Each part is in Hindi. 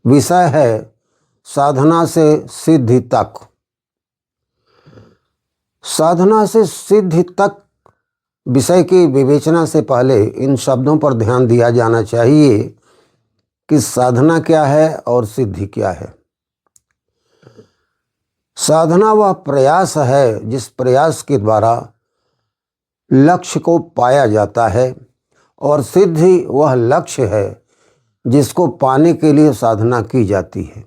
विषय है साधना से सिद्धि तक। साधना से सिद्धि तक विषय की विवेचना से पहले इन शब्दों पर ध्यान दिया जाना चाहिए कि साधना क्या है और सिद्धि क्या है। साधना वह प्रयास है जिस प्रयास के द्वारा लक्ष्य को पाया जाता है, और सिद्धि वह लक्ष्य है जिसको पाने के लिए साधना की जाती है।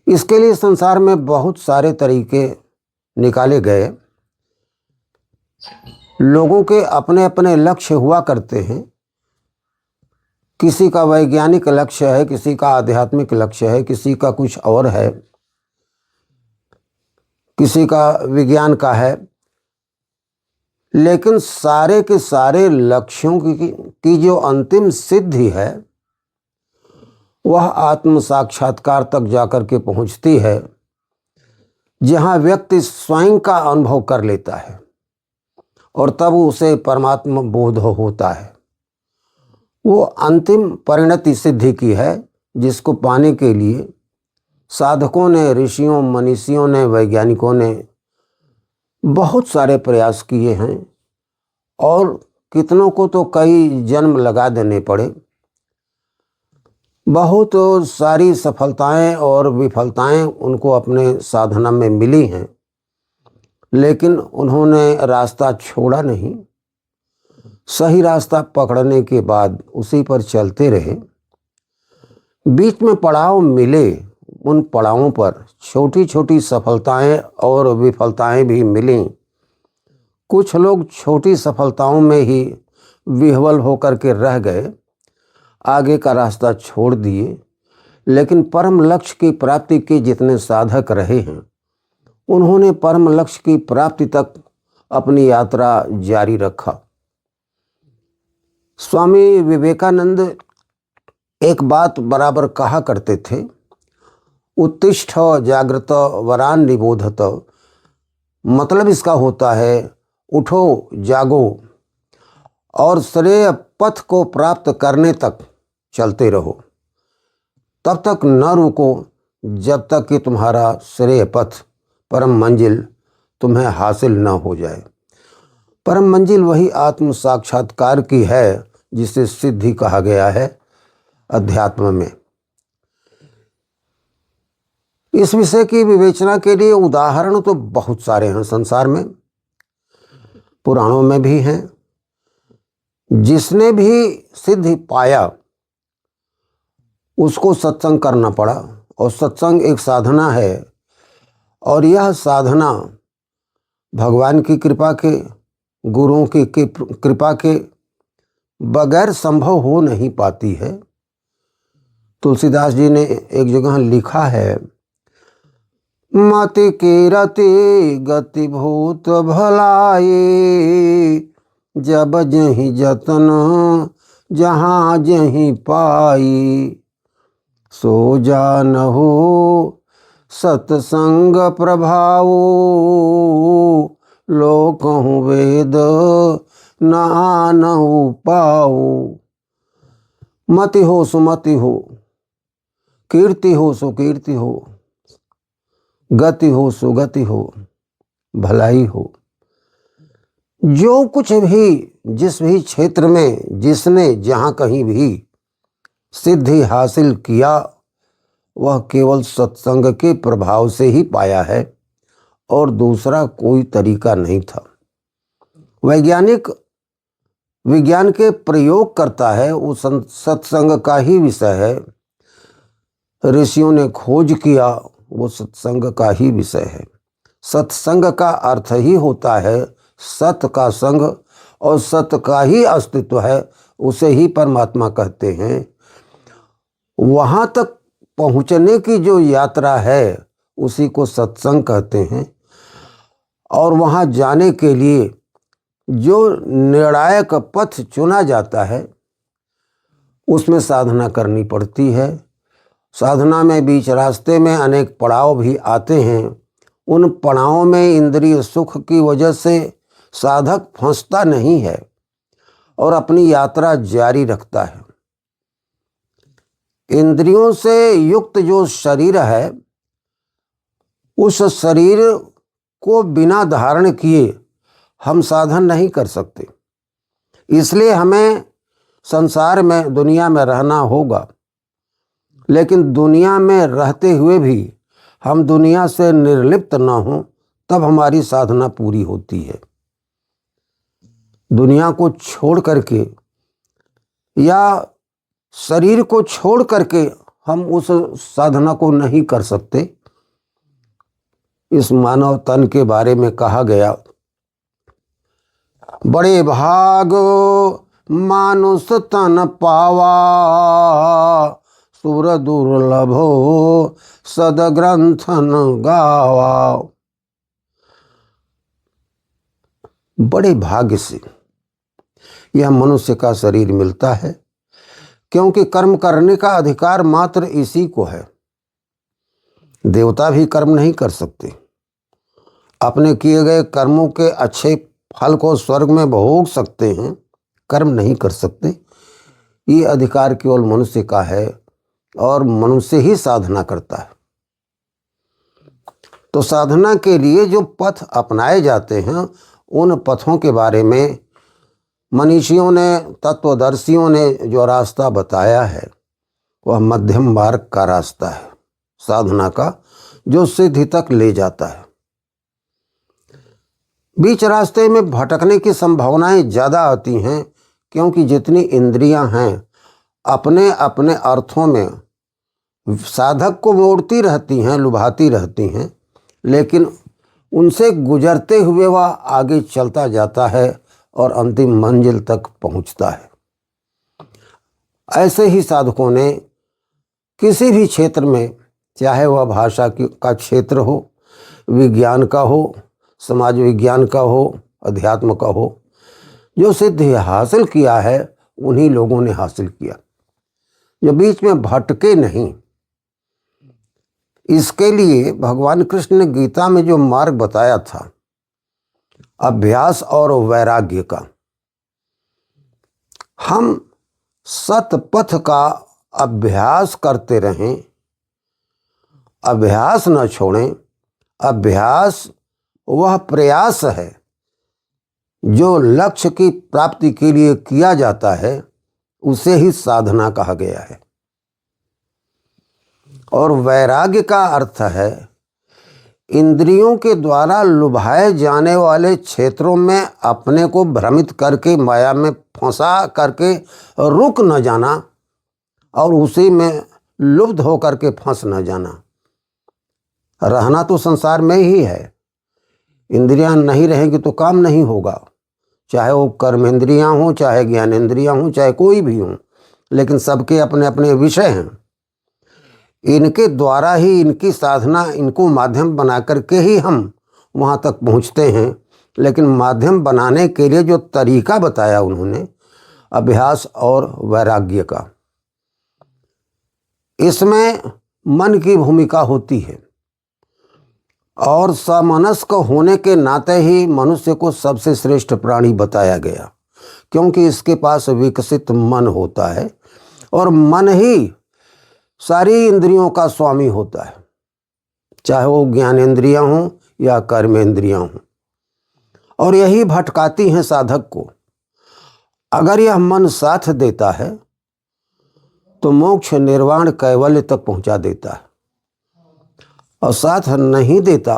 इसके लिए संसार में बहुत सारे तरीके निकाले गए। लोगों के अपने अपने लक्ष्य हुआ करते हैं। किसी का वैज्ञानिक लक्ष्य है, किसी का आध्यात्मिक लक्ष्य है, किसी का कुछ और है, किसी का विज्ञान का है। लेकिन सारे के सारे लक्ष्यों की जो अंतिम सिद्धि है वह आत्म साक्षात्कार तक जाकर के पहुंचती है, जहां व्यक्ति स्वयं का अनुभव कर लेता है और तब उसे परमात्मा बोध होता है। वो अंतिम परिणति सिद्धि की है जिसको पाने के लिए साधकों ने, ऋषियों, मनीषियों ने, वैज्ञानिकों ने बहुत सारे प्रयास किए हैं और कितनों को तो कई जन्म लगा देने पड़े। बहुत सारी सफलताएं और विफलताएं उनको अपने साधना में मिली हैं, लेकिन उन्होंने रास्ता छोड़ा नहीं। सही रास्ता पकड़ने के बाद उसी पर चलते रहे। बीच में पड़ाव मिले, उन पड़ावों पर छोटी छोटी सफलताएं और विफलताएं भी मिली। कुछ लोग छोटी सफलताओं में ही विह्वल होकर के रह गए, आगे का रास्ता छोड़ दिए। लेकिन परम लक्ष्य की प्राप्ति के जितने साधक रहे हैं उन्होंने परम लक्ष्य की प्राप्ति तक अपनी यात्रा जारी रखा। स्वामी विवेकानंद एक बात बराबर कहा करते थे, उत्तिष्ठ जागृत वरान निबोधत। मतलब इसका होता है उठो, जागो और श्रेय पथ को प्राप्त करने तक चलते रहो। तब तक न रुको जब तक कि तुम्हारा श्रेय पथ, परम मंजिल तुम्हें हासिल न हो जाए। परम मंजिल वही आत्म साक्षात्कार की है जिसे सिद्धि कहा गया है अध्यात्म में। इस विषय की विवेचना के लिए उदाहरण तो बहुत सारे हैं संसार में, पुराणों में भी हैं। जिसने भी सिद्धि पाया उसको सत्संग करना पड़ा, और सत्संग एक साधना है, और यह साधना भगवान की कृपा के, गुरुओं की कृपा के बगैर संभव हो नहीं पाती है। तुलसीदास जी ने एक जगह लिखा है, मति की रति गति भूत भलाई, जब जहीं जतन जहाँ जहीं पाई, सो जानहु सत्संग प्रभावो, लोकहु वेद नानहु पाओ। मति हो सुमति हो, कीर्ति हो सुकीर्ति हो, गति हो सुगति हो, भलाई हो। जो कुछ भी, जिस भी क्षेत्र में जिसने जहाँ कहीं भी सिद्धि हासिल किया वह केवल सत्संग के प्रभाव से ही पाया है और दूसरा कोई तरीका नहीं था। वैज्ञानिक विज्ञान के प्रयोग करता है, वो सत्संग का ही विषय है। ऋषियों ने खोज किया, वो सत्संग का ही विषय है। सत्संग का अर्थ ही होता है सत का संग, और सत्य का ही अस्तित्व है, उसे ही परमात्मा कहते हैं। वहाँ तक पहुँचने की जो यात्रा है उसी को सत्संग कहते हैं। और वहाँ जाने के लिए जो निर्णायक पथ चुना जाता है उसमें साधना करनी पड़ती है। साधना में बीच रास्ते में अनेक पड़ाव भी आते हैं। उन पड़ावों में इंद्रिय सुख की वजह से साधक फंसता नहीं है और अपनी यात्रा जारी रखता है। इंद्रियों से युक्त जो शरीर है, उस शरीर को बिना धारण किए हम साधन नहीं कर सकते। इसलिए हमें संसार में, दुनिया में रहना होगा। लेकिन दुनिया में रहते हुए भी हम दुनिया से निर्लिप्त ना हो, तब हमारी साधना पूरी होती है। दुनिया को छोड़ करके या शरीर को छोड़ करके हम उस साधना को नहीं कर सकते। इस मानव तन के बारे में कहा गया, बड़े भाग मानुष तन पावा, सुर दुर्लभो सदग्रंथन गावा। बड़े भाग्य से यह मनुष्य का शरीर मिलता है, क्योंकि कर्म करने का अधिकार मात्र इसी को है। देवता भी कर्म नहीं कर सकते। अपने किए गए कर्मों के अच्छे फल को स्वर्ग में भोग सकते हैं, कर्म नहीं कर सकते। ये अधिकार केवल मनुष्य का है और मनुष्य ही साधना करता है। तो साधना के लिए जो पथ अपनाए जाते हैं, उन पथों के बारे में मनीषियों ने, तत्वदर्शियों ने जो रास्ता बताया है, वह मध्यम मार्ग का रास्ता है साधना का, जो सिद्धि तक ले जाता है। बीच रास्ते में भटकने की संभावनाएं ज़्यादा आती हैं, क्योंकि जितनी इंद्रियां हैं अपने अपने अर्थों में साधक को मोड़ती रहती हैं, लुभाती रहती हैं, लेकिन उनसे गुजरते हुए वह आगे चलता जाता है और अंतिम मंजिल तक पहुंचता है। ऐसे ही साधकों ने किसी भी क्षेत्र में, चाहे वह भाषा का क्षेत्र हो, विज्ञान का हो, समाज विज्ञान का हो, अध्यात्म का हो, जो सिद्धि हासिल किया है उन्हीं लोगों ने हासिल किया, जो बीच में भटके नहीं। इसके लिए भगवान कृष्ण ने गीता में जो मार्ग बताया था, अभ्यास और वैराग्य का, हम सतपथ का अभ्यास करते रहें, अभ्यास न छोड़ें। अभ्यास वह प्रयास है जो लक्ष्य की प्राप्ति के लिए किया जाता है, उसे ही साधना कहा गया है। और वैराग्य का अर्थ है इंद्रियों के द्वारा लुभाए जाने वाले क्षेत्रों में अपने को भ्रमित करके, माया में फंसा करके रुक न जाना और उसी में लुब्ध होकर के फंस न जाना। रहना तो संसार में ही है। इंद्रियां नहीं रहेंगी तो काम नहीं होगा, चाहे वो कर्मेंद्रियां हों, चाहे ज्ञानेंद्रियां हों, चाहे कोई भी हों, लेकिन सबके अपने अपने विषय हैं। इनके द्वारा ही, इनकी साधना, इनको माध्यम बना करके ही हम वहाँ तक पहुँचते हैं। लेकिन माध्यम बनाने के लिए जो तरीका बताया उन्होंने, अभ्यास और वैराग्य का, इसमें मन की भूमिका होती है। और समनस्क होने के नाते ही मनुष्य को सबसे श्रेष्ठ प्राणी बताया गया, क्योंकि इसके पास विकसित मन होता है और मन ही सारी इंद्रियों का स्वामी होता है, चाहे वो ज्ञानेंद्रियां हों या कर्मेंद्रियां हों। और यही भटकाती हैं साधक को। अगर यह मन साथ देता है तो मोक्ष, निर्वाण, कैवल्य तक पहुंचा देता है, और साथ नहीं देता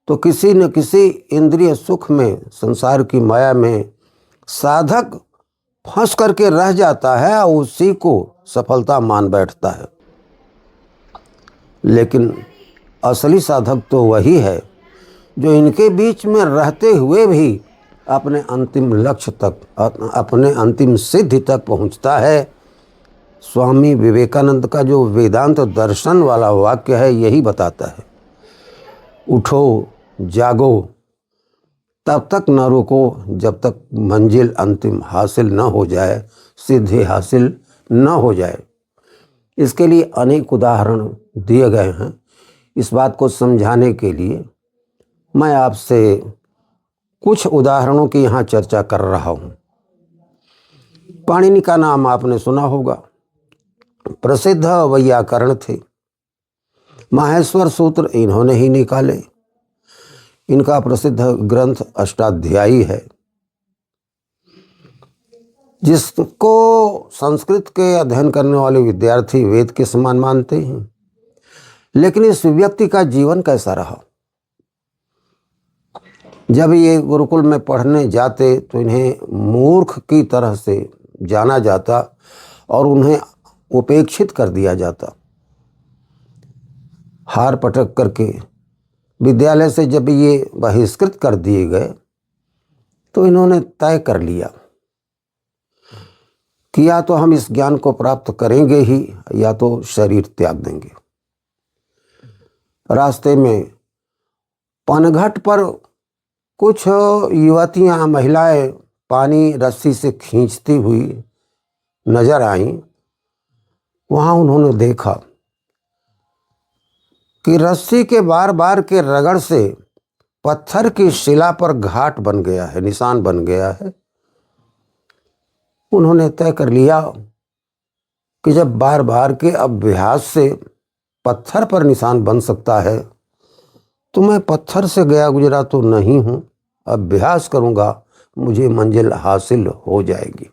तो किसी न किसी इंद्रिय सुख में, संसार की माया में साधक फंस करके रह जाता है और उसी को सफलता मान बैठता है। लेकिन असली साधक तो वही है जो इनके बीच में रहते हुए भी अपने अंतिम लक्ष्य तक, अपने अंतिम सिद्धि तक पहुंचता है। स्वामी विवेकानंद का जो वेदांत दर्शन वाला वाक्य है, यही बताता है, उठो जागो, तब तक न रुको जब तक मंजिल अंतिम हासिल न हो जाए, सिद्धि हासिल न हो जाए। इसके लिए अनेक उदाहरण दिए गए हैं। इस बात को समझाने के लिए मैं आपसे कुछ उदाहरणों की यहाँ चर्चा कर रहा हूँ। पाणिनि का नाम आपने सुना होगा। प्रसिद्ध वैयाकरण थे। माहेश्वर सूत्र इन्होंने ही निकाले। इनका प्रसिद्ध ग्रंथ अष्टाध्यायी है, जिसको संस्कृत के अध्ययन करने वाले विद्यार्थी वेद के समान मानते हैं। लेकिन इस व्यक्ति का जीवन कैसा रहा? जब ये गुरुकुल में पढ़ने जाते तो इन्हें मूर्ख की तरह से जाना जाता और उन्हें उपेक्षित कर दिया जाता। हार पटक करके विद्यालय से जब ये बहिष्कृत कर दिए गए तो इन्होंने तय कर लिया कि या तो हम इस ज्ञान को प्राप्त करेंगे ही या तो शरीर त्याग देंगे। रास्ते में पनघट पर कुछ युवतियां, महिलाएं पानी रस्सी से खींचती हुई नजर आईं। वहां उन्होंने देखा कि रस्सी के बार बार के रगड़ से पत्थर की शिला पर घाट बन गया है, निशान बन गया है। उन्होंने तय कर लिया कि जब बार बार के अभ्यास से पत्थर पर निशान बन सकता है तो मैं पत्थर से गया गुजरा तो नहीं हूं, अभ्यास करूंगा, मुझे मंजिल हासिल हो जाएगी।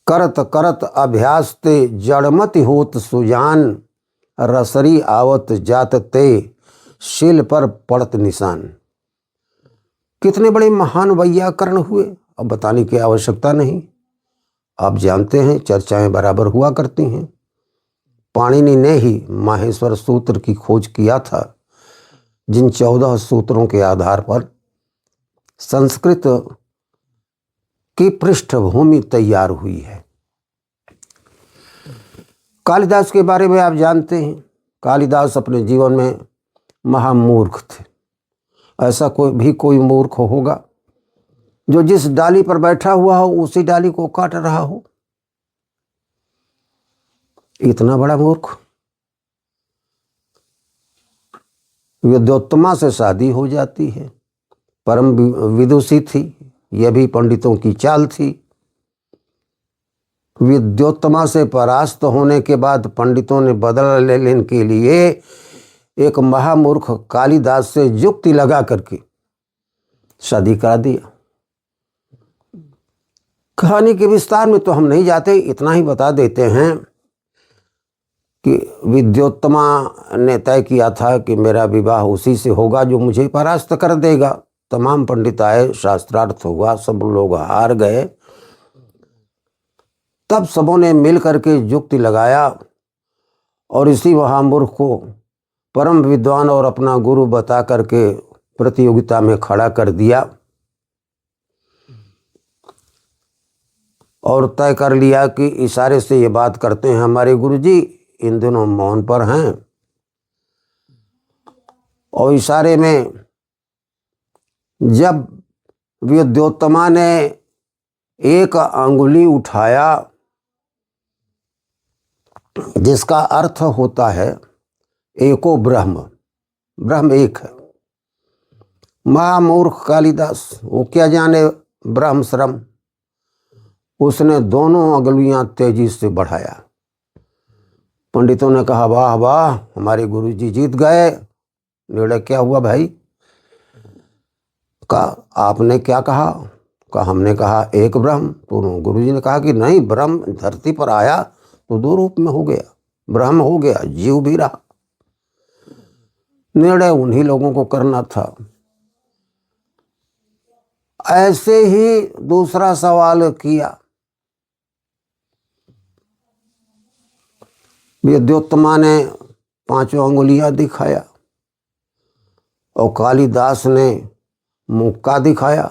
करत करत अभ्यास ते जड़मति होत सुजान, रसरी आवत जात ते शिल पर पड़त निशान। कितने बड़े महान वैयाकरण हुए, अब बताने की आवश्यकता नहीं। आप जानते हैं चर्चाएं बराबर हुआ करती हैं। पाणिनि ने ही माहेश्वर सूत्र की खोज किया था, जिन 14 सूत्रों के आधार पर संस्कृत की पृष्ठभूमि तैयार हुई है। कालिदास के बारे में आप जानते हैं। कालिदास अपने जीवन में महामूर्ख थे। ऐसा कोई मूर्ख होगा जो जिस डाली पर बैठा हुआ हो उसी डाली को काट रहा हो? इतना बड़ा मूर्ख। विद्योत्तमा से शादी हो जाती है, परम विदुषी थी, यह भी पंडितों की चाल थी। विद्योत्तमा से परास्त होने के बाद पंडितों ने बदला लेने के लिए एक महामूर्ख कालिदास से युक्ति लगा करके शादी करा दिया। कहानी के विस्तार में तो हम नहीं जाते, इतना ही बता देते हैं कि विद्योत्तमा ने तय किया था कि मेरा विवाह उसी से होगा जो मुझे परास्त कर देगा। तमाम पंडित आए, शास्त्रार्थ हुआ, सब लोग हार गए। तब सबों ने मिल करके युक्ति लगाया और इसी महामूर्ख को परम विद्वान और अपना गुरु बता करके प्रतियोगिता में खड़ा कर दिया और तय कर लिया कि इशारे से ये बात करते हैं, हमारे गुरुजी इन दिनों मौन पर हैं। और इशारे में जब विद्योत्तमा ने एक अंगुली उठाया, जिसका अर्थ होता है एको ब्रह्म, ब्रह्म एक है। महामूर्ख कालिदास, वो क्या जाने ब्रह्म श्रम, उसने दोनों अंगुलियां तेजी से बढ़ाया। पंडितों ने कहा वाह वाह, हमारे गुरुजी जीत गए। निर्णय क्या हुआ भाई? कहा आपने क्या कहा? कहा हमने कहा एक ब्रह्म। तो गुरुजी ने कहा कि नहीं, ब्रह्म धरती पर आया तो 2 रूप में हो गया, ब्रह्म हो गया, जीव भी रहा। निर्णय उन्हीं लोगों को करना था। ऐसे ही दूसरा सवाल किया। विद्योत्तमा ने 5 अंगुलियां दिखाया और कालिदास ने मुक्का दिखाया।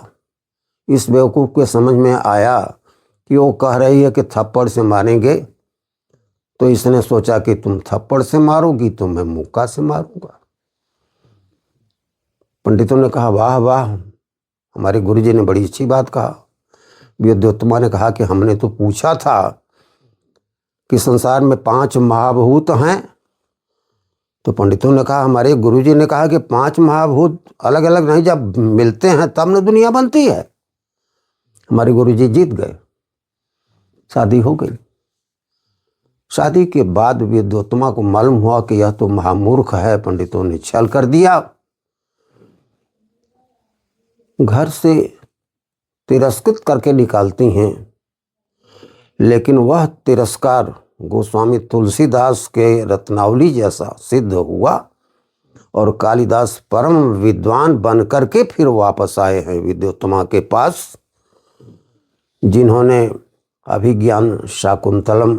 इस बेवकूफ़ के समझ में आया कि वो कह रही है कि थप्पड़ से मारेंगे, तो इसने सोचा कि तुम थप्पड़ से मारोगी तो मैं मुक्का से मारूंगा। पंडितों ने कहा वाह वाह, हमारे गुरुजी ने बड़ी अच्छी बात कहा। विद्योत्तमा ने कहा कि हमने तो पूछा था कि संसार में 5 महाभूत हैं। तो पंडितों ने कहा, हमारे गुरुजी ने कहा कि 5 महाभूत अलग अलग नहीं, जब मिलते हैं तब न दुनिया बनती है। हमारे गुरुजी जीत गए। शादी हो गई। शादी के बाद विद्योत्तमा को मालूम हुआ कि यह तो महामूर्ख है, पंडितों ने छल कर दिया। घर से तिरस्कृत करके निकालती हैं, लेकिन वह तिरस्कार गोस्वामी तुलसीदास के रत्नावली जैसा सिद्ध हुआ और कालिदास परम विद्वान बन करके फिर वापस आए हैं विद्योत्तमा के पास, जिन्होंने अभिज्ञान शाकुंतलम,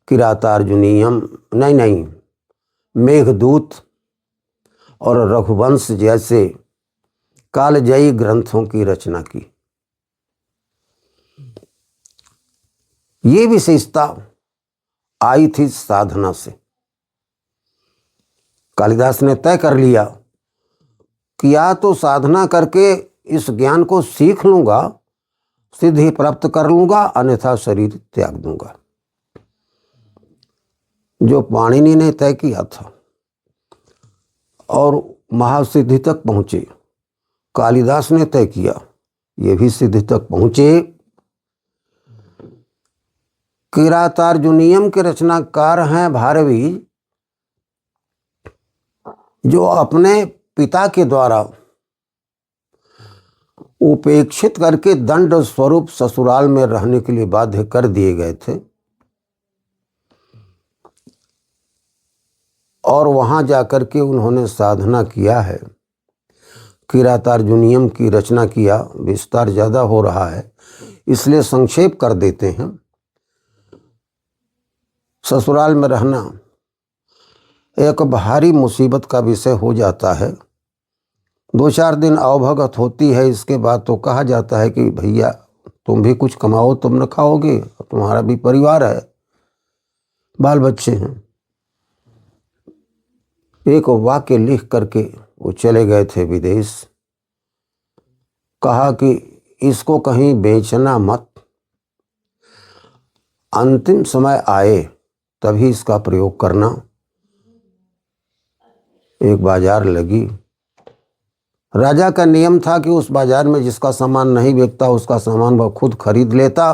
किरातार्जुनीयम, नहीं, मेघदूत और रघुवंश जैसे कालजयी ग्रंथों की रचना की। ये विशेषता आई थी साधना से। कालिदास ने तय कर लिया कि या तो साधना करके इस ज्ञान को सीख लूंगा, सिद्धि प्राप्त कर लूंगा, अन्यथा शरीर त्याग दूंगा। जो पाणिनि ने तय किया था और महासिद्धि तक पहुंचे, कालिदास ने तय किया, ये भी सिद्धि तक पहुंचे। किरातार्जुनीयम के रचनाकार हैं भारवी, जो अपने पिता के द्वारा उपेक्षित करके दंड स्वरूप ससुराल में रहने के लिए बाध्य कर दिए गए थे और वहां जाकर के उन्होंने साधना किया है। किरातार्जुनीयम की रचना किया। विस्तार ज़्यादा हो रहा है, इसलिए संक्षेप कर देते हैं। ससुराल में रहना एक भारी मुसीबत का विषय हो जाता है। 2-4 दिन अवभगत होती है, इसके बाद तो कहा जाता है कि भैया तुम भी कुछ कमाओ, तुम न खाओगे, तुम्हारा भी परिवार है, बाल बच्चे हैं। एक वाक्य लिख करके वो चले गए थे विदेश। कहा कि इसको कहीं बेचना मत, अंतिम समय आए तभी इसका प्रयोग करना। एक बाजार लगी। राजा का नियम था कि उस बाजार में जिसका सामान नहीं बिकता उसका सामान वह खुद खरीद लेता।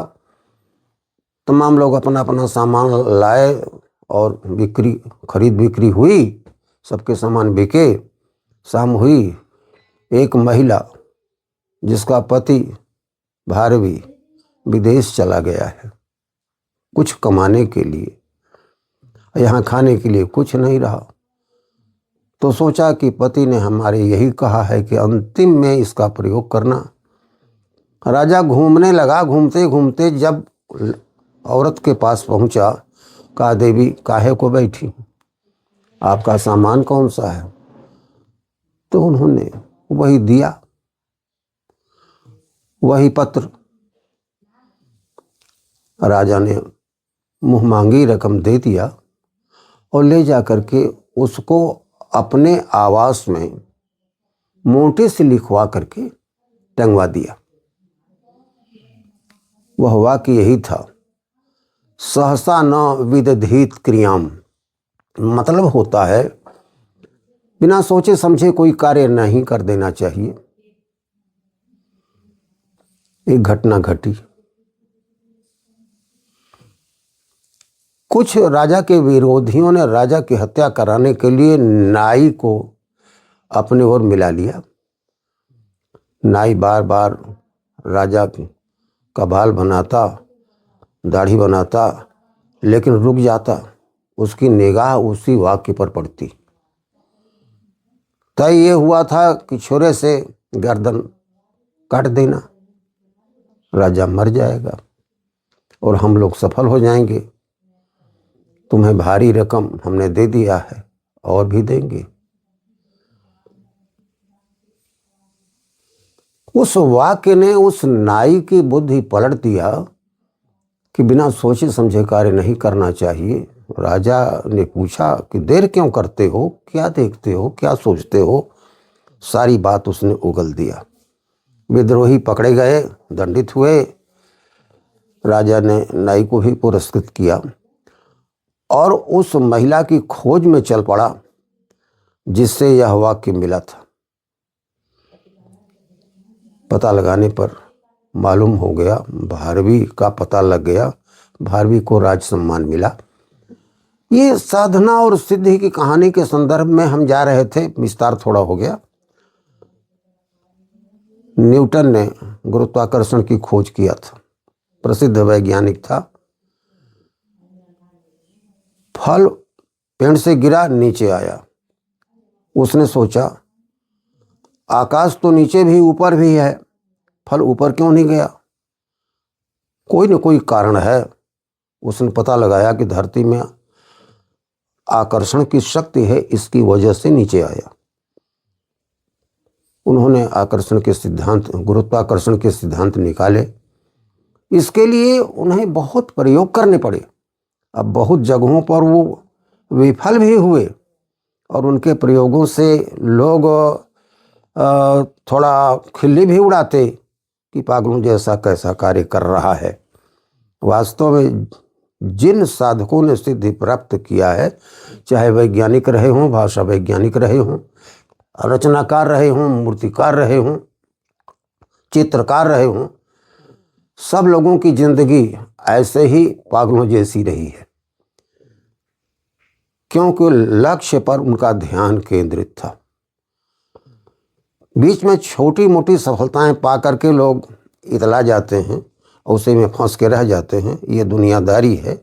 तमाम लोग अपना अपना सामान लाए और खरीद बिक्री हुई, सबके सामान बिके। शाम हुई, एक महिला जिसका पति भारवी विदेश चला गया है कुछ कमाने के लिए, यहाँ खाने के लिए कुछ नहीं रहा, तो सोचा कि पति ने हमारे यही कहा है कि अंतिम में इसका प्रयोग करना। राजा घूमने लगा। घूमते घूमते जब औरत के पास पहुंचा, कहा देवी काहे को बैठी, आपका सामान कौन सा है? तो उन्होंने वही दिया, वही पत्र। राजा ने मुँह मांगी रकम दे दिया और ले जा करके उसको अपने आवास में मोटे से लिखवा करके टंगवा दिया। वह वाक्य यही था, सहसा न विदधीत क्रियाम। मतलब होता है बिना सोचे समझे कोई कार्य नहीं कर देना चाहिए। एक घटना घटी। कुछ राजा के विरोधियों ने राजा की हत्या कराने के लिए नाई को अपने ओर मिला लिया। नाई बार बार राजा का बाल बनाता, दाढ़ी बनाता, लेकिन रुक जाता। उसकी निगाह उसी वाक्य पर पड़ती। तय ये हुआ था कि छुरे से गर्दन काट देना, राजा मर जाएगा और हम लोग सफल हो जाएंगे। तुम्हें भारी रकम हमने दे दिया है और भी देंगे। उस वाक्य ने उस नाई की बुद्धि पलट दिया कि बिना सोचे समझे कार्य नहीं करना चाहिए। राजा ने पूछा कि देर क्यों करते हो, क्या देखते हो, क्या सोचते हो? सारी बात उसने उगल दिया। विद्रोही पकड़े गए, दंडित हुए। राजा ने नाई को भी पुरस्कृत किया और उस महिला की खोज में चल पड़ा जिससे यह वाक्य मिला था। पता लगाने पर मालूम हो गया, भारवी का पता लग गया, भारवी को राज सम्मान मिला। ये साधना और सिद्धि की कहानी के संदर्भ में हम जा रहे थे, विस्तार थोड़ा हो गया। न्यूटन ने गुरुत्वाकर्षण की खोज किया था, प्रसिद्ध वैज्ञानिक था। फल पेड़ से गिरा, नीचे आया। उसने सोचा आकाश तो नीचे भी ऊपर भी है, फल ऊपर क्यों नहीं गया? कोई न कोई कारण है। उसने पता लगाया कि धरती में आकर्षण की शक्ति है, इसकी वजह से नीचे आया। उन्होंने आकर्षण के सिद्धांत, गुरुत्वाकर्षण के सिद्धांत निकाले। इसके लिए उन्हें बहुत प्रयोग करने पड़े। अब बहुत जगहों पर वो विफल भी हुए और उनके प्रयोगों से लोग थोड़ा खिल्ली भी उड़ाते कि पागलों जैसा कैसा कार्य कर रहा है। वास्तव में जिन साधकों ने सिद्धि प्राप्त किया है, चाहे वैज्ञानिक रहे हों, भाषा वैज्ञानिक रहे हों, रचनाकार रहे हों, मूर्तिकार रहे हों, चित्रकार रहे हों, सब लोगों की जिंदगी ऐसे ही पागलों जैसी रही है, क्योंकि लक्ष्य पर उनका ध्यान केंद्रित था। बीच में छोटी मोटी सफलताएं पा करके लोग इतला जाते हैं, उसी में फंस के रह जाते हैं, ये दुनियादारी है।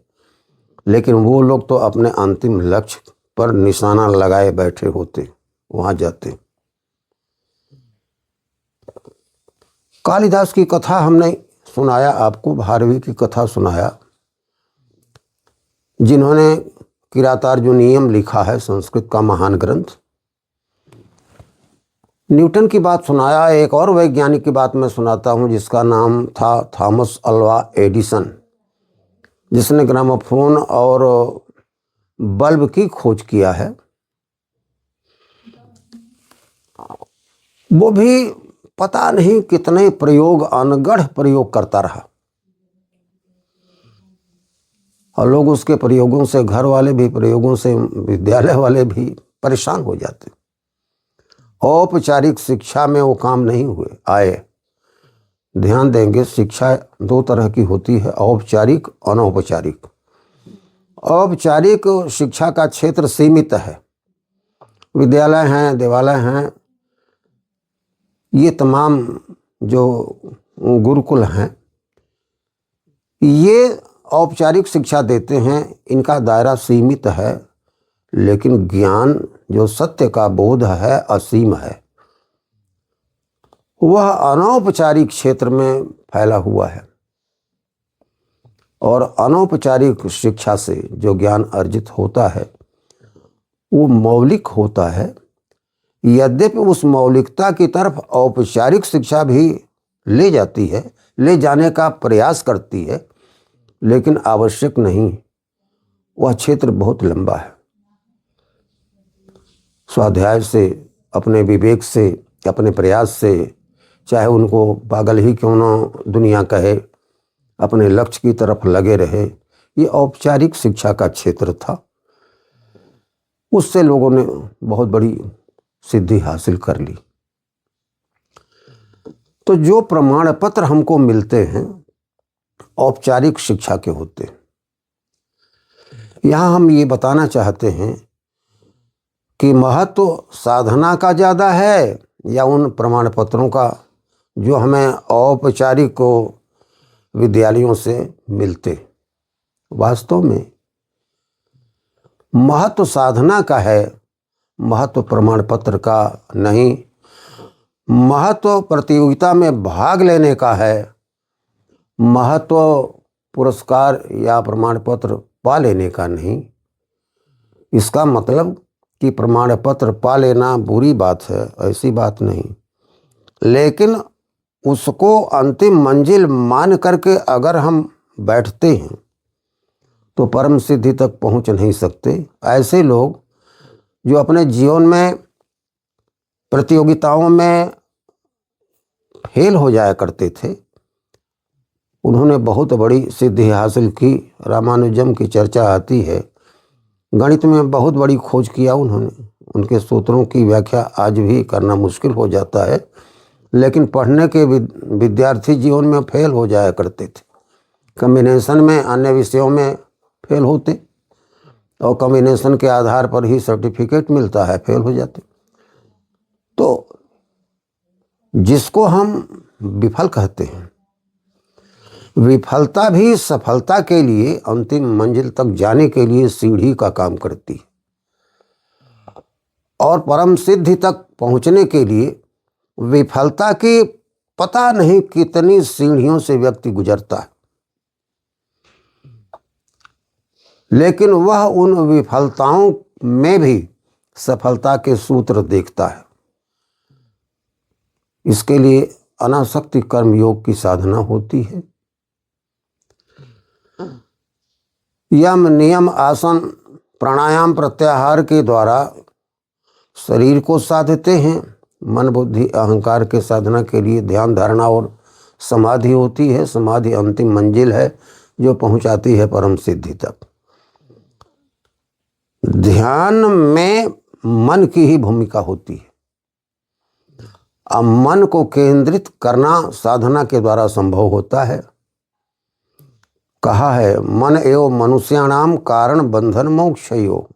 लेकिन वो लोग तो अपने अंतिम लक्ष्य पर निशाना लगाए बैठे होते, वहां जाते। कालिदास की कथा हमने सुनाया आपको, भारवी की कथा सुनाया, जिन्होंने किरातार्जुनीयम लिखा है, संस्कृत का महान ग्रंथ। न्यूटन की बात सुनाया। एक और वैज्ञानिक की बात मैं सुनाता हूं, जिसका नाम था थॉमस अल्वा एडिसन, जिसने ग्रामोफोन और बल्ब की खोज किया है। वो भी पता नहीं कितने प्रयोग, अनगढ़ प्रयोग करता रहा और लोग उसके प्रयोगों से, घर वाले भी प्रयोगों से, विद्यालय वाले भी परेशान हो जाते। औपचारिक शिक्षा में वो काम नहीं हुए आए। ध्यान देंगे, शिक्षा दो तरह की होती है, औपचारिक, अनौपचारिक। औपचारिक शिक्षा का क्षेत्र सीमित है, विद्यालय हैं, देवालय हैं, ये तमाम जो गुरुकुल हैं, ये औपचारिक शिक्षा देते हैं, इनका दायरा सीमित है। लेकिन ज्ञान, जो सत्य का बोध है, असीम है। वह अनौपचारिक क्षेत्र में फैला हुआ है और अनौपचारिक शिक्षा से जो ज्ञान अर्जित होता है वो मौलिक होता है। यद्यपि उस मौलिकता की तरफ औपचारिक शिक्षा भी ले जाती है, ले जाने का प्रयास करती है, लेकिन आवश्यक नहीं। वह क्षेत्र बहुत लंबा है। स्वाध्याय से, अपने विवेक से, अपने प्रयास से, चाहे उनको पागल ही क्यों ना दुनिया कहे, अपने लक्ष्य की तरफ लगे रहे। ये औपचारिक शिक्षा का क्षेत्र था। उससे लोगों ने बहुत बड़ी सिद्धि हासिल कर ली। तो जो प्रमाण पत्र हमको मिलते हैं, औपचारिक शिक्षा के होते हैं। यहाँ हम ये बताना चाहते हैं कि महत्व साधना का ज़्यादा है या उन प्रमाण पत्रों का जो हमें औपचारिक विद्यालयों से मिलते। वास्तव में महत्व साधना का है, महत्व प्रमाण पत्र का नहीं। महत्व प्रतियोगिता में भाग लेने का है, महत्व पुरस्कार या प्रमाण पत्र पा लेने का नहीं। इसका मतलब कि प्रमाण पत्र पा लेना बुरी बात है, ऐसी बात नहीं। लेकिन उसको अंतिम मंजिल मान करके अगर हम बैठते हैं तो परम सिद्धि तक पहुंच नहीं सकते। ऐसे लोग जो अपने जीवन में प्रतियोगिताओं में फेल हो जाया करते थे, उन्होंने बहुत बड़ी सिद्धि हासिल की। रामानुजम की चर्चा आती है, गणित में बहुत बड़ी खोज किया उन्होंने। उनके सूत्रों की व्याख्या आज भी करना मुश्किल हो जाता है, लेकिन पढ़ने के विद्यार्थी जीवन में फेल हो जाया करते थे। कॉम्बिनेशन में अन्य विषयों में फेल होते और कॉम्बिनेशन के आधार पर ही सर्टिफिकेट मिलता है, फेल हो जाते। तो जिसको हम विफल कहते हैं, विफलता भी सफलता के लिए, अंतिम मंजिल तक जाने के लिए सीढ़ी का काम करती है। और परम सिद्धि तक पहुंचने के लिए विफलता की पता नहीं कितनी सीढ़ियों से व्यक्ति गुजरता है, लेकिन वह उन विफलताओं में भी सफलता के सूत्र देखता है। इसके लिए अनासक्ति कर्म योग की साधना होती है। यम नियम आसन प्राणायाम प्रत्याहार के द्वारा शरीर को साधते हैं। मन बुद्धि अहंकार के साधना के लिए ध्यान धारणा और समाधि होती है। समाधि अंतिम मंजिल है जो पहुंचाती है परम सिद्धि तक। ध्यान में मन की ही भूमिका होती है। अब मन को केंद्रित करना साधना के द्वारा संभव होता है। कहा है मन एवं मनुष्याणाम कारण बंधन मोक्षयो।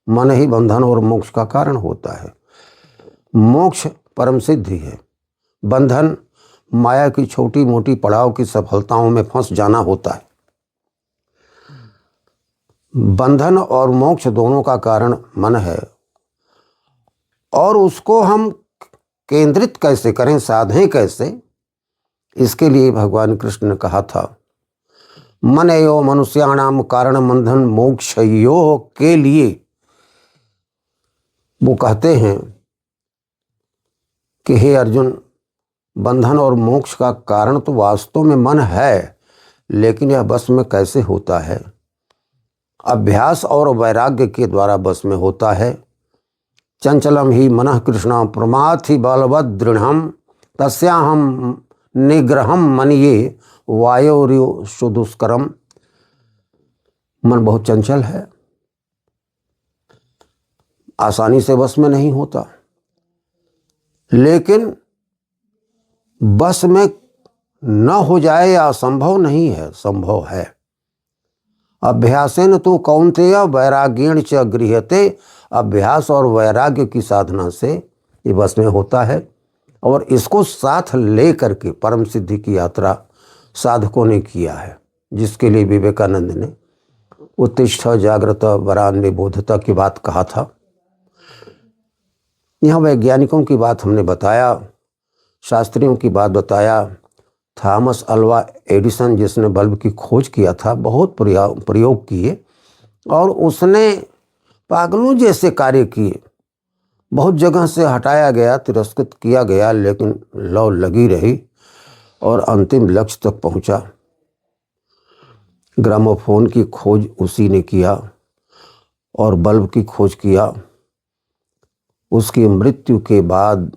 मन ही बंधन और मोक्ष का कारण होता है। मोक्ष परम सिद्धि है, बंधन माया की छोटी मोटी पड़ाव की सफलताओं में फंस जाना होता है। बंधन और मोक्ष दोनों का कारण मन है, और उसको हम केंद्रित कैसे करें, साधें कैसे, इसके लिए भगवान कृष्ण ने कहा था मन एवं मनुष्याणाम कारण बंधन मोक्षयो के लिए वो कहते हैं कि हे अर्जुन, बंधन और मोक्ष का कारण तो वास्तव में मन है, लेकिन यह बस में कैसे होता है? अभ्यास और वैराग्य के द्वारा बस में होता है। चंचलम ही मनः कृष्ण प्रमाथि बलवद दृढ़म तस्याहम निग्रहम मनिये वायोर्यो सुदुष्करम। मन बहुत चंचल है, आसानी से बस में नहीं होता, लेकिन बस में न हो जाए या असंभव नहीं है, संभव है। अभ्यासेन तो कौन्तेय वैराग्येण च गृह्यते। अभ्यास और वैराग्य की साधना से ये बस में होता है, और इसको साथ ले करके परम सिद्धि की यात्रा साधकों ने किया है, जिसके लिए विवेकानंद ने उत्तिष्ठ जागृत वरान्य बोधता की बात कहा था। यहाँ वैज्ञानिकों की बात हमने बताया, शास्त्रियों की बात बताया। थॉमस अल्वा एडिसन जिसने बल्ब की खोज किया था, बहुत प्रयोग किए और उसने पागलों जैसे कार्य किए। बहुत जगह से हटाया गया, तिरस्कृत किया गया, लेकिन लौ लगी रही और अंतिम लक्ष्य तक पहुंचा। ग्रामोफोन की खोज उसी ने किया और बल्ब की खोज किया। उसकी मृत्यु के बाद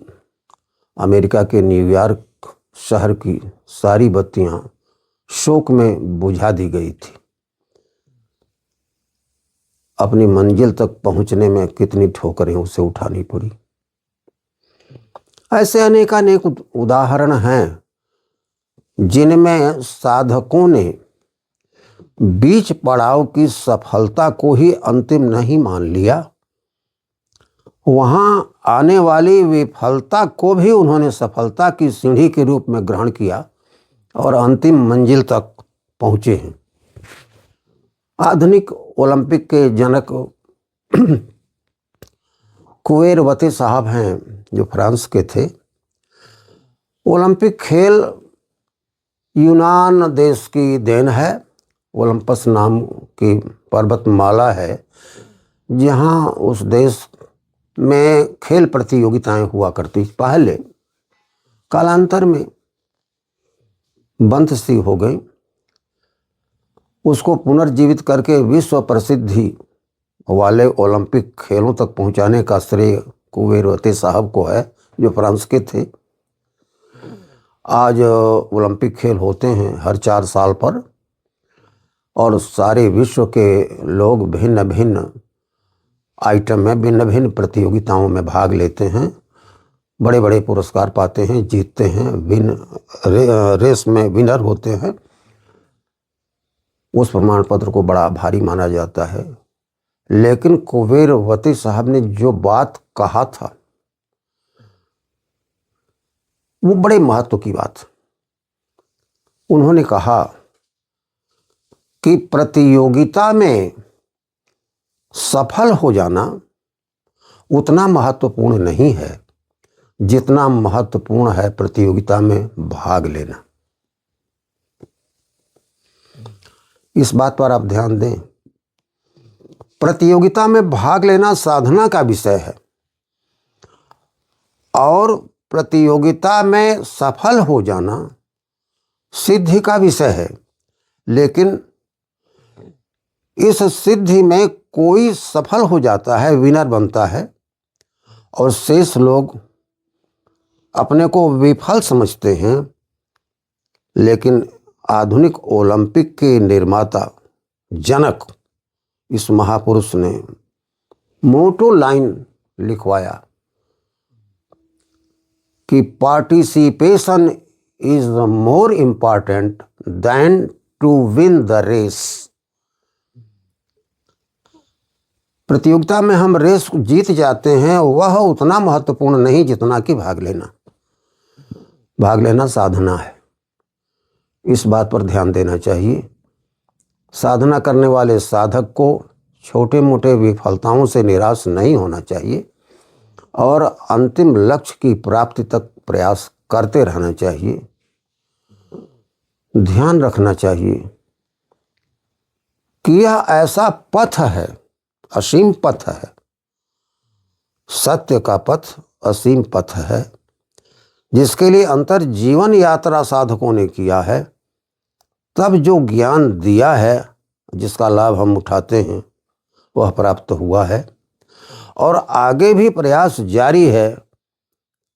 अमेरिका के न्यूयॉर्क शहर की सारी बत्तियां शोक में बुझा दी गई थी। अपनी मंजिल तक पहुंचने में कितनी ठोकरें उसे उठानी पड़ी। ऐसे अनेकानेक उदाहरण हैं जिनमें साधकों ने बीच पड़ाव की सफलता को ही अंतिम नहीं मान लिया, वहां आने वाली विफलता को भी उन्होंने सफलता की सीढ़ी के रूप में ग्रहण किया और अंतिम मंजिल तक पहुंचे हैं। आधुनिक ओलंपिक के जनक कुएरवते साहब हैं, जो फ्रांस के थे। ओलंपिक खेल यूनान देश की देन है। ओलंपस नाम की पर्वतमाला है जहां उस देश में खेल प्रतियोगिताएं हुआ करती। पहले कालांतर में बंद सी हो गई, उसको पुनर्जीवित करके विश्व प्रसिद्धि वाले ओलंपिक खेलों तक पहुंचाने का श्रेय कुएरवते साहब को है, जो फ्रांस के थे। आज ओलंपिक खेल होते हैं हर 4 साल पर, और सारे विश्व के लोग भिन्न भिन्न आइटम में, भिन्न भिन्न प्रतियोगिताओं में भाग लेते हैं। बड़े बड़े पुरस्कार पाते हैं, जीतते हैं, रेस में विनर होते हैं, उस प्रमाण पत्र को बड़ा भारी माना जाता है। लेकिन कुबेरवती साहब ने जो बात कहा था वो बड़े महत्व की बात। उन्होंने कहा कि प्रतियोगिता में सफल हो जाना उतना महत्वपूर्ण नहीं है जितना महत्वपूर्ण है प्रतियोगिता में भाग लेना। इस बात पर आप ध्यान दें। प्रतियोगिता में भाग लेना साधना का विषय है और प्रतियोगिता में सफल हो जाना सिद्धि का विषय है। लेकिन इस सिद्धि में कोई सफल हो जाता है, विनर बनता है, और शेष लोग अपने को विफल समझते हैं। लेकिन आधुनिक ओलंपिक के निर्माता जनक इस महापुरुष ने मोटो लाइन लिखवाया कि participation is more important than to win the race. प्रतियोगिता में हम रेस जीत जाते हैं, वह उतना महत्वपूर्ण नहीं जितना कि भाग लेना। भाग लेना साधना है, इस बात पर ध्यान देना चाहिए। साधना करने वाले साधक को छोटे मोटे विफलताओं से निराश नहीं होना चाहिए और अंतिम लक्ष्य की प्राप्ति तक प्रयास करते रहना चाहिए। ध्यान रखना चाहिए कि यह ऐसा पथ है, असीम पथ है, सत्य का पथ असीम पथ है, जिसके लिए अंतर जीवन यात्रा साधकों ने किया है। तब जो ज्ञान दिया है, जिसका लाभ हम उठाते हैं, वह प्राप्त हुआ है और आगे भी प्रयास जारी है,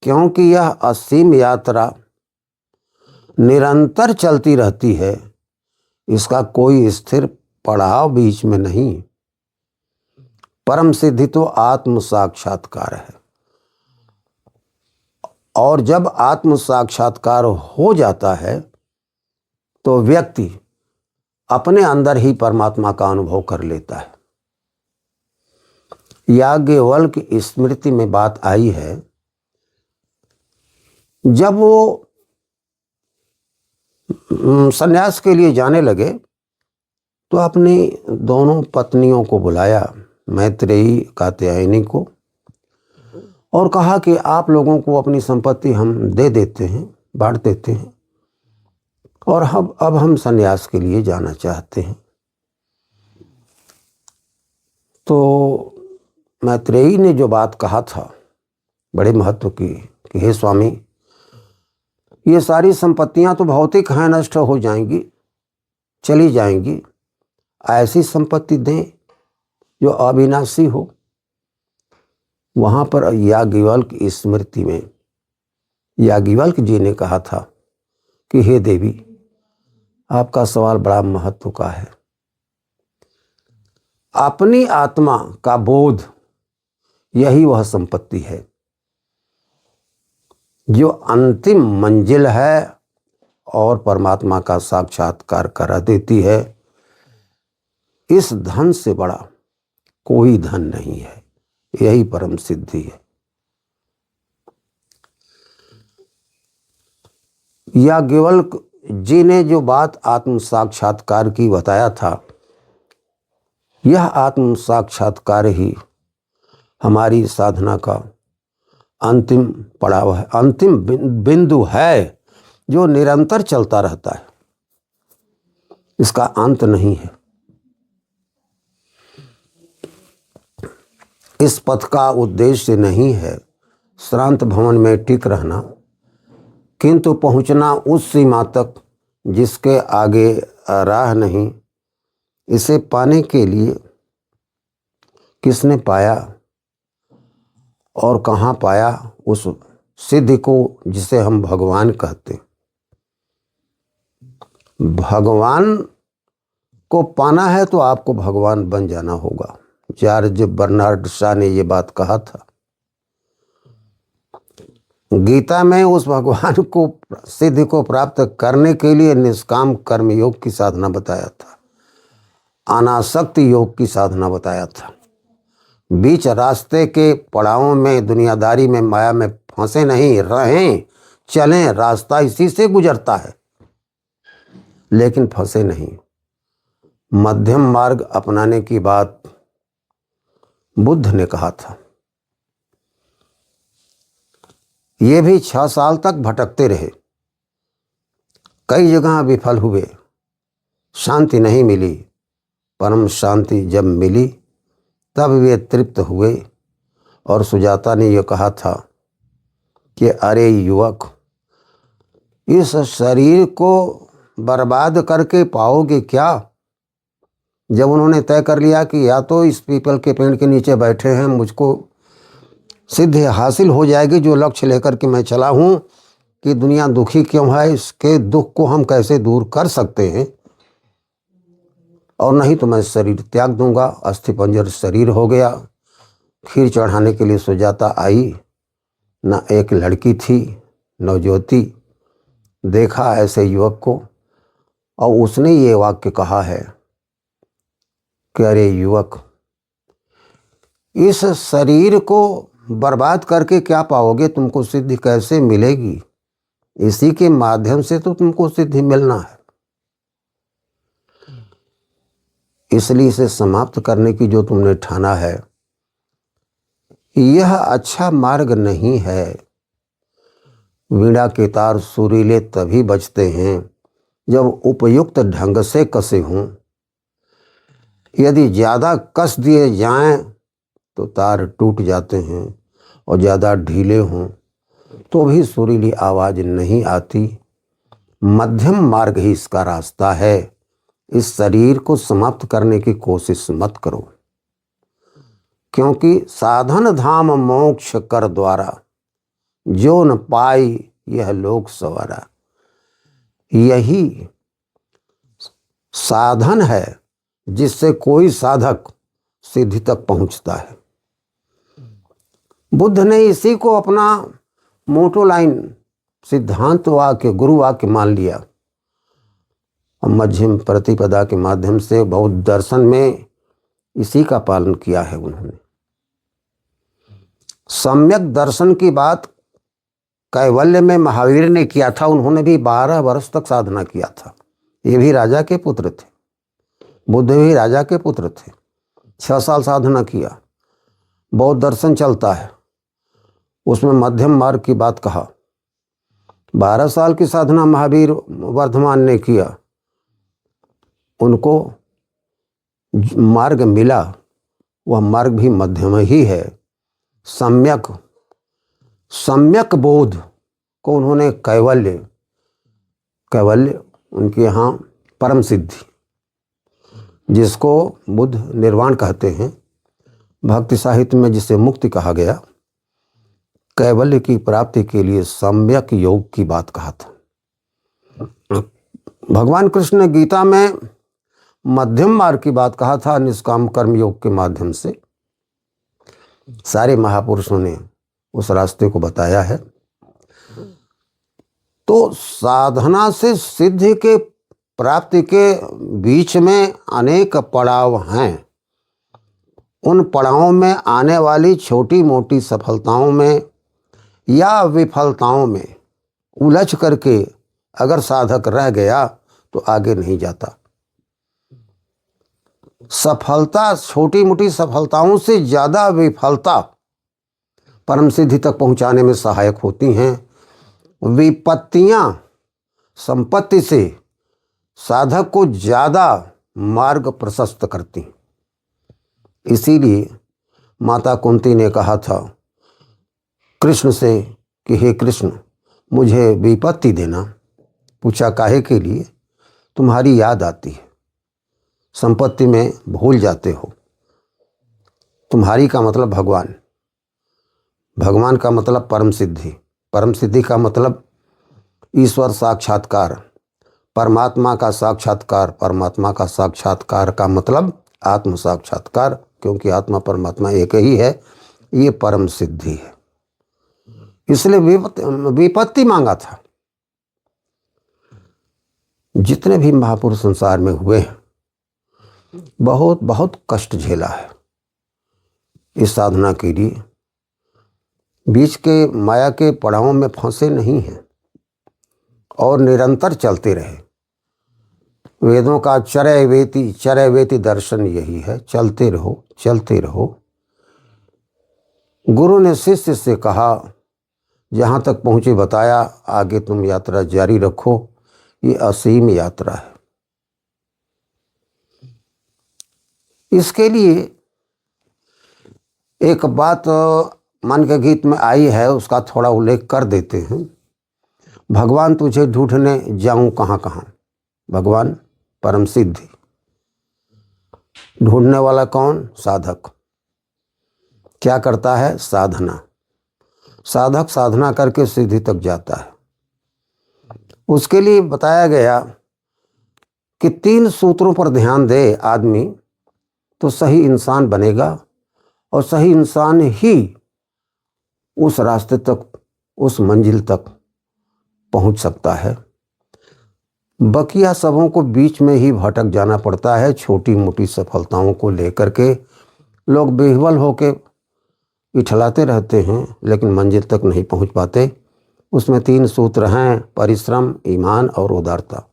क्योंकि यह असीम यात्रा निरंतर चलती रहती है। इसका कोई स्थिर पड़ाव बीच में नहीं। परम सिद्धि तो आत्म साक्षात्कार है और जब आत्म साक्षात्कार हो जाता है तो व्यक्ति अपने अंदर ही परमात्मा का अनुभव कर लेता है। याज्ञवल्क्य की स्मृति में बात आई है, जब वो संन्यास के लिए जाने लगे तो अपनी दोनों पत्नियों को बुलाया, मैत्रेयी कात्यायनी को, और कहा कि आप लोगों को अपनी संपत्ति हम दे देते हैं, बांट देते हैं, और अब हम संन्यास के लिए जाना चाहते हैं। तो मैत्रेयी ने जो बात कहा था बड़े महत्व की कि हे स्वामी, ये सारी संपत्तियां तो भौतिक हैं, नष्ट हो जाएंगी, चली जाएंगी। ऐसी संपत्ति दें जो अविनाशी हो। वहां पर याज्ञवल्क्य की स्मृति में याज्ञवल्क्य जी ने कहा था कि हे देवी, आपका सवाल बड़ा महत्व का है। अपनी आत्मा का बोध यही वह संपत्ति है जो अंतिम मंजिल है और परमात्मा का साक्षात्कार करा देती है। इस धन से बड़ा कोई धन नहीं है, यही परम सिद्धि है। याज्ञवल्क्य जी ने जो बात आत्म साक्षात्कार की बताया था, यह आत्म साक्षात्कार ही हमारी साधना का अंतिम पड़ाव है, अंतिम बिंदु है जो निरंतर चलता रहता है, इसका अंत नहीं है। इस पथ का उद्देश्य नहीं है श्रांत भवन में टिक रहना, किंतु पहुंचना उस सीमा तक जिसके आगे राह नहीं। इसे पाने के लिए किसने पाया और कहाँ पाया? उस सिद्धि को जिसे हम भगवान कहते हैं। भगवान को पाना है तो आपको भगवान बन जाना होगा। जॉर्ज बर्नार्ड शॉ ने ये बात कहा था। गीता में उस भगवान को सिद्धि को प्राप्त करने के लिए निष्काम कर्म योग की साधना बताया था, अनासक्ति योग की साधना बताया था। बीच रास्ते के पड़ावों में, दुनियादारी में, माया में फंसे नहीं रहें, चलें, रास्ता इसी से गुजरता है, लेकिन फंसे नहीं। मध्यम मार्ग अपनाने की बात बुद्ध ने कहा था। ये भी 6 साल तक भटकते रहे, कई जगह विफल हुए, शांति नहीं मिली। परम शांति जब मिली तब वे तृप्त हुए और सुजाता ने यह कहा था कि अरे युवक, इस शरीर को बर्बाद करके पाओगे क्या? जब उन्होंने तय कर लिया कि या तो इस पीपल के पेड़ के नीचे बैठे हैं, मुझको सिद्धि हासिल हो जाएगी जो लक्ष्य लेकर के मैं चला हूँ, कि दुनिया दुखी क्यों है, इसके दुख को हम कैसे दूर कर सकते हैं, और नहीं तो मैं शरीर त्याग दूंगा। अस्थिपंजर शरीर हो गया। खीर चढ़ाने के लिए सुजाता आई, न एक लड़की थी नवज्योति। देखा ऐसे युवक को और उसने ये वाक्य कहा है कि अरे युवक, इस शरीर को बर्बाद करके क्या पाओगे? तुमको सिद्धि कैसे मिलेगी? इसी के माध्यम से तो तुमको सिद्धि मिलना है। इसलिए इसे समाप्त करने की जो तुमने ठाना है, यह अच्छा मार्ग नहीं है। वीणा के तार सुरीले तभी बजते हैं जब उपयुक्त ढंग से कसे हों। यदि ज़्यादा कस दिए जाएं तो तार टूट जाते हैं, और ज़्यादा ढीले हों तो भी सुरीली आवाज़ नहीं आती। मध्यम मार्ग ही इसका रास्ता है। इस शरीर को समाप्त करने की कोशिश मत करो, क्योंकि साधन धाम मोक्ष कर द्वारा, जो न पाई यह लोक सवारा। यही साधन है जिससे कोई साधक सिद्धि तक पहुंचता है। बुद्ध ने इसी को अपना मोटो लाइन, सिद्धांत वाक्य, गुरु वाक्य मान लिया। और मध्यम प्रतिपदा के माध्यम से बौद्ध दर्शन में इसी का पालन किया है उन्होंने। सम्यक दर्शन की बात कैवल्य में महावीर ने किया था। उन्होंने भी 12 वर्ष तक साधना किया था। ये भी राजा के पुत्र थे, बुद्ध भी राजा के पुत्र थे। 6 साल साधना किया। बौद्ध दर्शन चलता है, उसमें मध्यम मार्ग की बात कहा। 12 साल की साधना महावीर वर्धमान ने किया, उनको मार्ग मिला। वह मार्ग भी मध्यम ही है। सम्यक बोध को उन्होंने कैवल्य उनके यहाँ परम सिद्धि, जिसको बुद्ध निर्वाण कहते हैं, भक्ति साहित्य में जिसे मुक्ति कहा गया, कैवल्य की प्राप्ति के लिए सम्यक योग की बात कहा था। भगवान कृष्ण ने गीता में मध्यम मार्ग की बात कहा था, निष्काम कर्म योग के माध्यम से। सारे महापुरुषों ने उस रास्ते को बताया है। तो साधना से सिद्धि के प्राप्ति के बीच में अनेक पड़ाव हैं। उन पड़ावों में आने वाली छोटी मोटी सफलताओं में या विफलताओं में उलझ करके अगर साधक रह गया तो आगे नहीं जाता। सफलता, छोटी मोटी सफलताओं से ज़्यादा विफलता परम सिद्धि तक पहुंचाने में सहायक होती हैं। विपत्तियां संपत्ति से साधक को ज़्यादा मार्ग प्रशस्त करती। इसीलिए माता कुंती ने कहा था कृष्ण से कि हे कृष्ण, मुझे विपत्ति देना। पूछा काहे के लिए? तुम्हारी याद आती है, संपत्ति में भूल जाते हो। तुम्हारी का मतलब भगवान, भगवान का मतलब परम सिद्धि, परम सिद्धि का मतलब ईश्वर साक्षात्कार, परमात्मा का साक्षात्कार, परमात्मा का साक्षात्कार का मतलब आत्म साक्षात्कार, क्योंकि आत्मा परमात्मा एक ही है। ये परम सिद्धि है। इसलिए विपत्ति मांगा था। जितने भी महापुरुष संसार में हुए हैं, बहुत बहुत कष्ट झेला है इस साधना के लिए। बीच के माया के पड़ावों में फंसे नहीं हैं और निरंतर चलते रहे। वेदों का चरय वेति दर्शन यही है, चलते रहो चलते रहो। गुरु ने शिष्य से कहा, जहाँ तक पहुँचे बताया, आगे तुम यात्रा जारी रखो, ये असीम यात्रा है। इसके लिए एक बात मन के गीत में आई है, उसका थोड़ा उल्लेख कर देते हैं। भगवान तुझे ढूंढने जाऊं कहाँ कहाँ। भगवान परम सिद्धि, ढूंढने वाला कौन? साधक। क्या करता है? साधना। साधक साधना करके सिद्धि तक जाता है। उसके लिए बताया गया कि 3 सूत्रों पर ध्यान दे आदमी तो सही इंसान बनेगा, और सही इंसान ही उस रास्ते तक, उस मंजिल तक पहुंच सकता है। बकिया सबों को बीच में ही भटक जाना पड़ता है। छोटी मोटी सफलताओं को लेकर के लोग बेहवल होके इठलाते रहते हैं, लेकिन मंजिल तक नहीं पहुंच पाते। उसमें 3 सूत्र हैं, परिश्रम, ईमान और उदारता।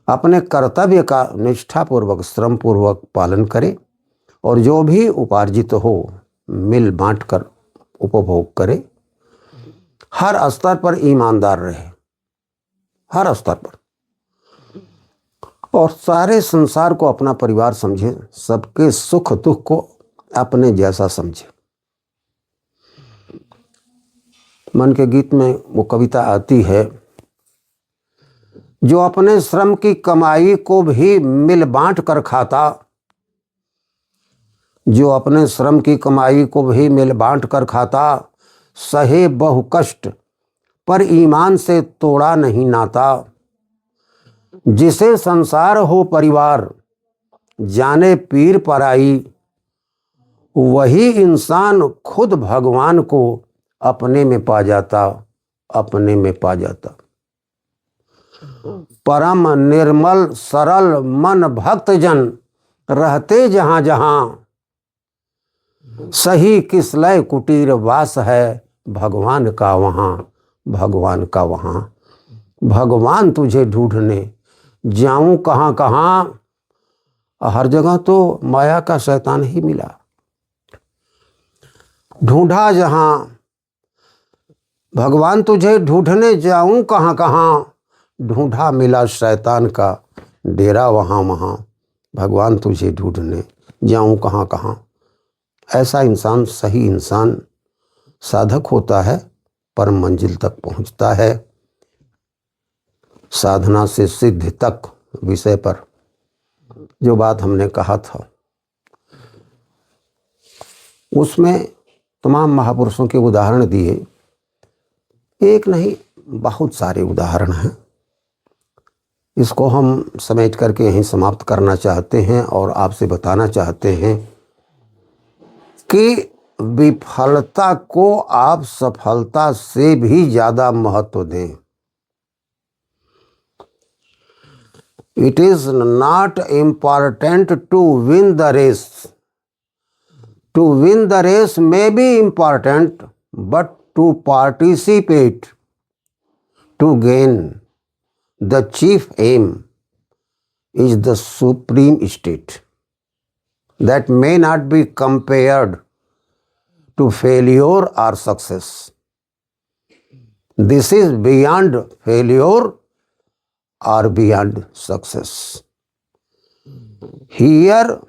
अपने कर्तव्य का निष्ठापूर्वक, श्रमपूर्वक पालन करे, और जो भी उपार्जित हो मिल बांट कर उपभोग करे। हर स्तर पर ईमानदार रहे, हर स्तर पर, और सारे संसार को अपना परिवार समझे, सबके सुख दुख को अपने जैसा समझे। मन के गीत में वो कविता आती है, जो अपने श्रम की कमाई को भी मिल बांट कर खाता, जो अपने श्रम की कमाई को भी मिल बांट कर खाता, सहे बहु कष्ट पर ईमान से तोड़ा नहीं नाता। जिसे संसार हो परिवार, जाने पीर पराई, वही इंसान खुद भगवान को अपने में पा जाता, अपने में पा जाता। परम निर्मल सरल मन भक्त जन रहते जहां जहां, सही किसलय कुटीर वास है भगवान का वहां, भगवान का वहां। भगवान तुझे ढूंढने जाऊं कहाँ कहाँ। हर जगह तो माया का शैतान ही मिला। ढूंढा जहां, भगवान तुझे ढूंढने जाऊं कहाँ कहाँ, ढूंढा मिला शैतान का डेरा वहाँ वहाँ। भगवान तुझे ढूंढने जाऊं कहाँ कहाँ। ऐसा इंसान, सही इंसान साधक होता है, परम मंजिल तक पहुंचता है। साधना से सिद्धि तक विषय पर जो बात हमने कहा था, उसमें तमाम महापुरुषों के उदाहरण दिए। एक नहीं, बहुत सारे उदाहरण हैं। इसको हम समेट करके यहीं समाप्त करना चाहते हैं और आपसे बताना चाहते हैं कि विफलता को आप सफलता से भी ज़्यादा महत्व दें। It is not important to win the race. To win the race may be important, but to participate, to gain, the chief aim is the supreme state that may not be compared to failure or success. This is beyond failure or beyond success. Here,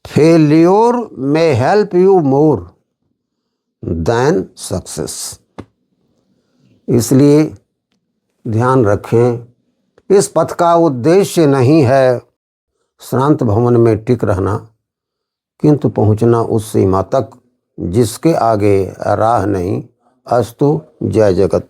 failure may help you more than success. इसलिए ध्यान रखें, इस पथ का उद्देश्य नहीं है श्रांत भवन में टिक रहना, किंतु पहुंचना उस सीमा तक जिसके आगे राह नहीं। अस्तु। जय जगत।